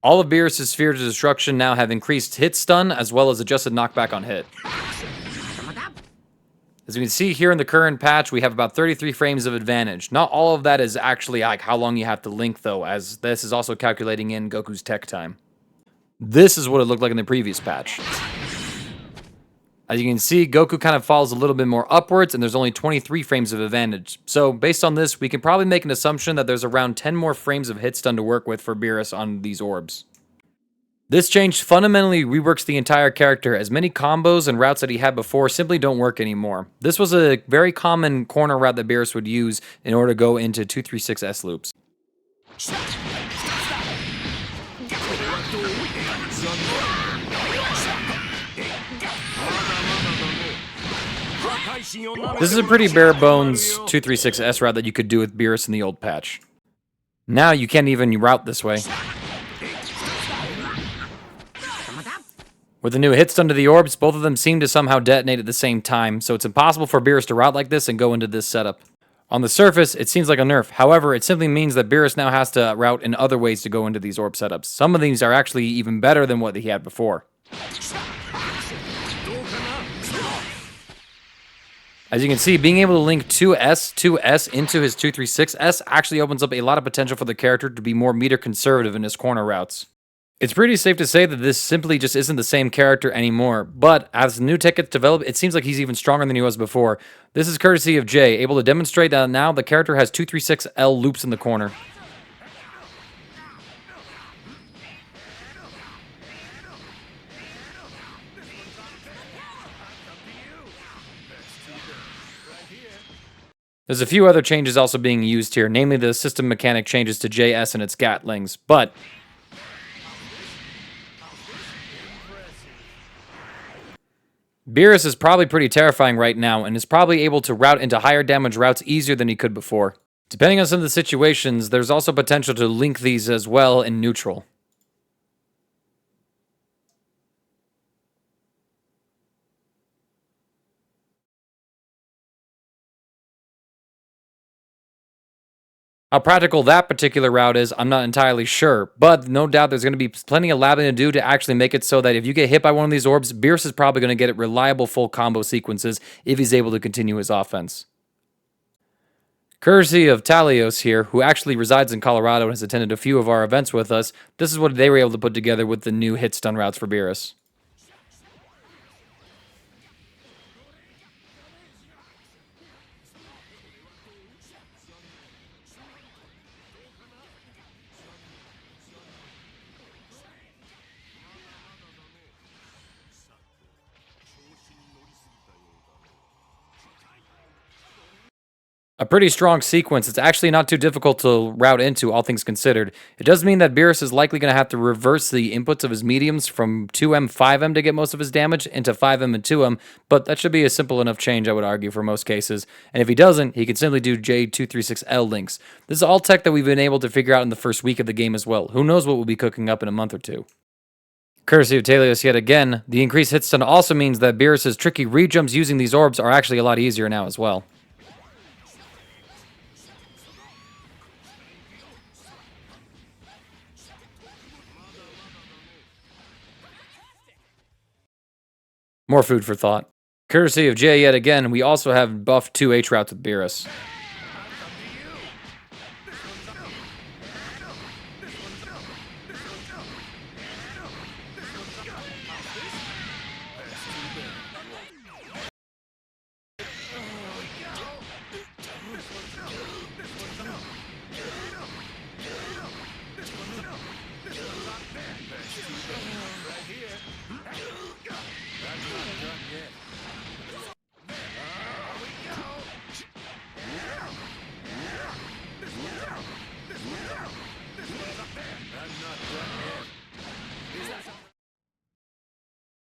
All of Beerus' spheres of destruction now have increased hit stun as well as adjusted knockback on hit. As you can see here in the current patch, we have about 33 frames of advantage. Not all of that is actually like how long you have to link though, as this is also calculating in Goku's tech time. This is what it looked like in the previous patch. As you can see, Goku kind of falls a little bit more upwards, and there's only 23 frames of advantage. So based on this, we can probably make an assumption that there's around 10 more frames of hit stun to work with for Beerus on these orbs. This change fundamentally reworks the entire character, as many combos and routes that he had before simply don't work anymore. This was a very common corner route that Beerus would use in order to go into 236S loops. This is a pretty bare bones 236S route that you could do with Beerus in the old patch. Now you can't even route this way. With the new hit stun to the orbs, both of them seem to somehow detonate at the same time, so it's impossible for Beerus to route like this and go into this setup. On the surface, it seems like a nerf. However, it simply means that Beerus now has to route in other ways to go into these orb setups. Some of these are actually even better than what he had before. As you can see, being able to link 2S into his 236S actually opens up a lot of potential for the character to be more meter conservative in his corner routes. It's pretty safe to say that this simply just isn't the same character anymore, but as the new tech gets developed, it seems like he's even stronger than he was before. This is courtesy of Jay, able to demonstrate that now the character has 236L loops in the corner. There's a few other changes also being used here, namely the system mechanic changes to JS and its Gatlings, but Beerus is probably pretty terrifying right now, and is probably able to route into higher damage routes easier than he could before. Depending on some of the situations, there's also potential to link these as well in neutral. How practical that particular route is, I'm not entirely sure, but no doubt there's going to be plenty of labbing to do to actually make it so that if you get hit by one of these orbs, Beerus is probably going to get reliable full combo sequences if he's able to continue his offense. Courtesy of Talios here, who actually resides in Colorado and has attended a few of our events with us, this is what they were able to put together with the new hit stun routes for Beerus. A pretty strong sequence. It's actually not too difficult to route into, all things considered. It does mean that Beerus is likely going to have to reverse the inputs of his mediums from 2M, 5M to get most of his damage into 5M and 2M, but that should be a simple enough change, I would argue, for most cases. And if he doesn't, he can simply do J236L links. This is all tech that we've been able to figure out in the first week of the game as well. Who knows what we'll be cooking up in a month or two. Courtesy of Talios yet again, the increased hit stun also means that Beerus' tricky rejumps using these orbs are actually a lot easier now as well. More food for thought. Courtesy of Jay yet again, we also have buff 2H routes with Beerus.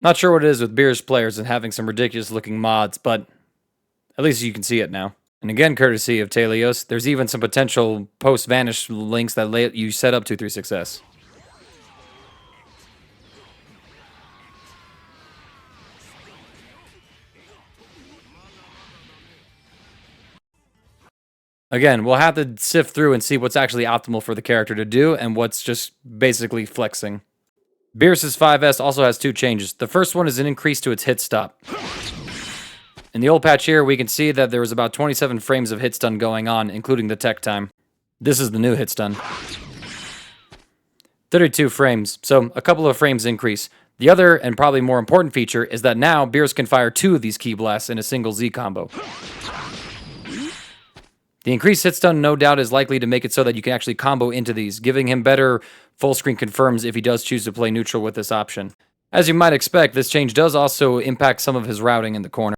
Not sure what it is with Beerus players and having some ridiculous looking mods, but at least you can see it now. And again, courtesy of Talios, there's even some potential post-vanish links that let you set up 236S. Again, we'll have to sift through and see what's actually optimal for the character to do and what's just basically flexing. Beerus' 5S also has two changes. The first one is an increase to its hit stop. In the old patch here, we can see that there was about 27 frames of hit stun going on, including the tech time. This is the new hit stun. 32 frames, so a couple of frames increase. The other, and probably more important feature, is that now Beerus can fire 2 of these ki blasts in a single Z combo. The increased hit stun no doubt is likely to make it so that you can actually combo into these, giving him better full screen confirms if he does choose to play neutral with this option. As you might expect, this change does also impact some of his routing in the corner.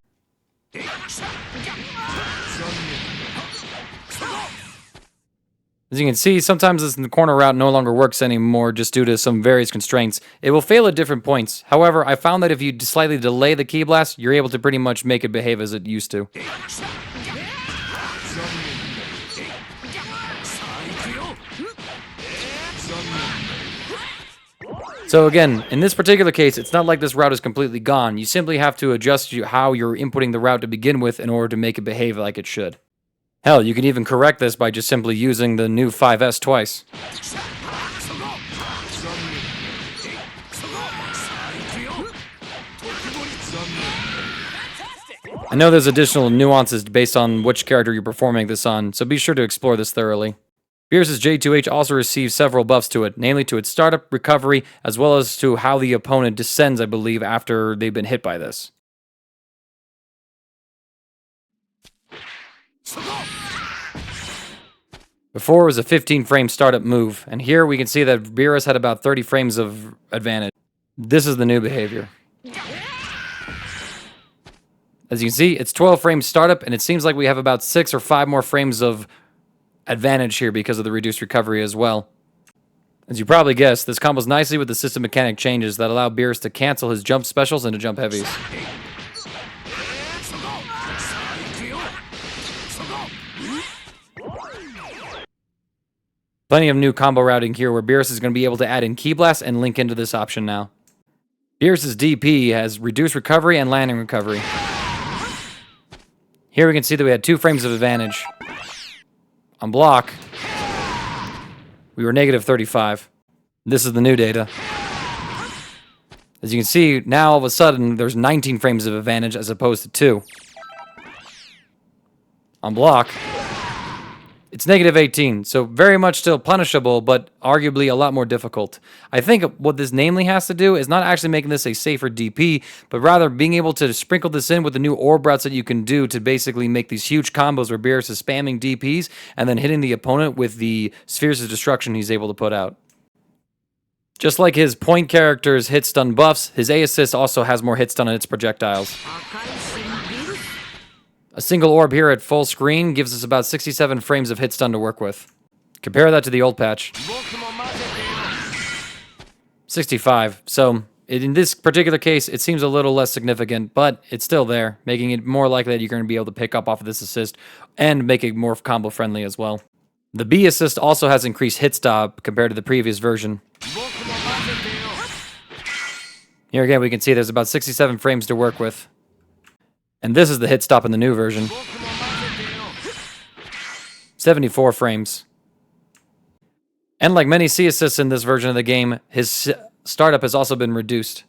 As you can see, sometimes this corner route no longer works anymore just due to some various constraints. It will fail at different points. However, I found that if you slightly delay the ki blast, you're able to pretty much make it behave as it used to. So again, in this particular case, it's not like this route is completely gone. You simply have to adjust how you're inputting the route to begin with in order to make it behave like it should. Hell, you can even correct this by just simply using the new 5S twice. I know there's additional nuances based on which character you're performing this on, so be sure to explore this thoroughly. Beerus' J2H also receives several buffs to it, namely to its startup, recovery, as well as to how the opponent descends, I believe, after they've been hit by this. Before it was a 15-frame startup move, and here we can see that Beerus had about 30 frames of advantage. This is the new behavior. As you can see, it's 12 frames startup, and it seems like we have about 6 or 5 more frames of advantage here because of the reduced recovery as well. As you probably guessed, this combos nicely with the system mechanic changes that allow Beerus to cancel his jump specials into jump heavies. Plenty of new combo routing here where Beerus is going to be able to add in Ki Blast and link into this option now. Beerus' DP has reduced recovery and landing recovery. Here we can see that we had 2 frames of advantage. On block, we were negative 35. This is the new data. As you can see, now all of a sudden, there's 19 frames of advantage as opposed to 2. On block, it's negative 18, so very much still punishable, but arguably a lot more difficult. I think what this namely has to do is not actually making this a safer DP, but rather being able to sprinkle this in with the new orb routes that you can do to basically make these huge combos where Beerus is spamming DPs and then hitting the opponent with the spheres of destruction he's able to put out. Just like his point character's hit stun buffs, his A assist also has more hit stun on its projectiles. A single orb here at full screen gives us about 67 frames of hit stun to work with. Compare that to the old patch. 65. So, in this particular case, it seems a little less significant, but it's still there, making it more likely that you're going to be able to pick up off of this assist and make it more combo friendly as well. The B assist also has increased hit stop compared to the previous version. Here again, we can see there's about 67 frames to work with. And this is the hit stop in the new version. 74 frames. And like many C assists in this version of the game, his startup has also been reduced.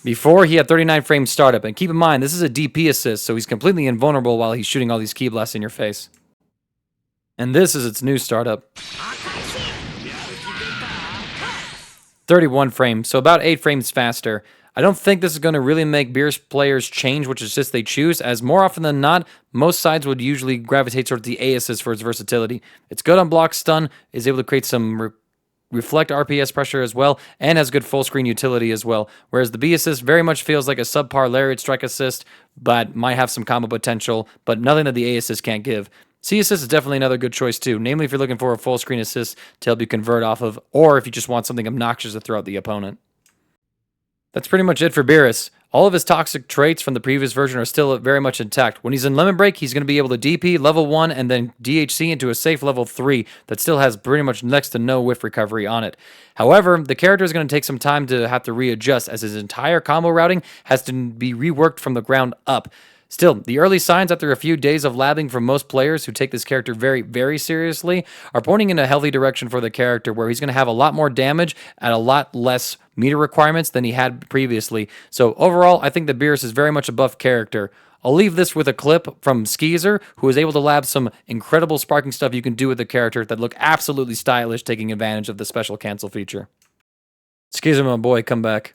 Before, he had 39 frames startup. And keep in mind, this is a DP assist, so he's completely invulnerable while he's shooting all these ki blasts in your face. And this is its new startup. 31 frames, so about 8 frames faster. I don't think this is going to really make Beerus players change which assist they choose, as more often than not, most sides would usually gravitate towards the A assist for its versatility. It's good on block stun, is able to create some reflect RPS pressure as well, and has good full screen utility as well, whereas the B assist very much feels like a subpar Lariat strike assist, but might have some combo potential, but nothing that the A assist can't give. C assist is definitely another good choice too, namely if you're looking for a full screen assist to help you convert off of, or if you just want something obnoxious to throw at the opponent. That's pretty much it for Beerus. All of his toxic traits from the previous version are still very much intact. When he's in Lemon Break, he's going to be able to DP level 1 and then DHC into a safe level 3 that still has pretty much next to no whiff recovery on it. However, the character is going to take some time to have to readjust as his entire combo routing has to be reworked from the ground up. Still, the early signs after a few days of labbing from most players who take this character very, very seriously are pointing in a healthy direction for the character where he's going to have a lot more damage at a lot less meter requirements than he had previously. So overall, I think the Beerus is very much a buff character. I'll leave this with a clip from Skeezer, who is able to lab some incredible sparking stuff you can do with the character that look absolutely stylish, taking advantage of the special cancel feature. Skeezer, my boy, come back.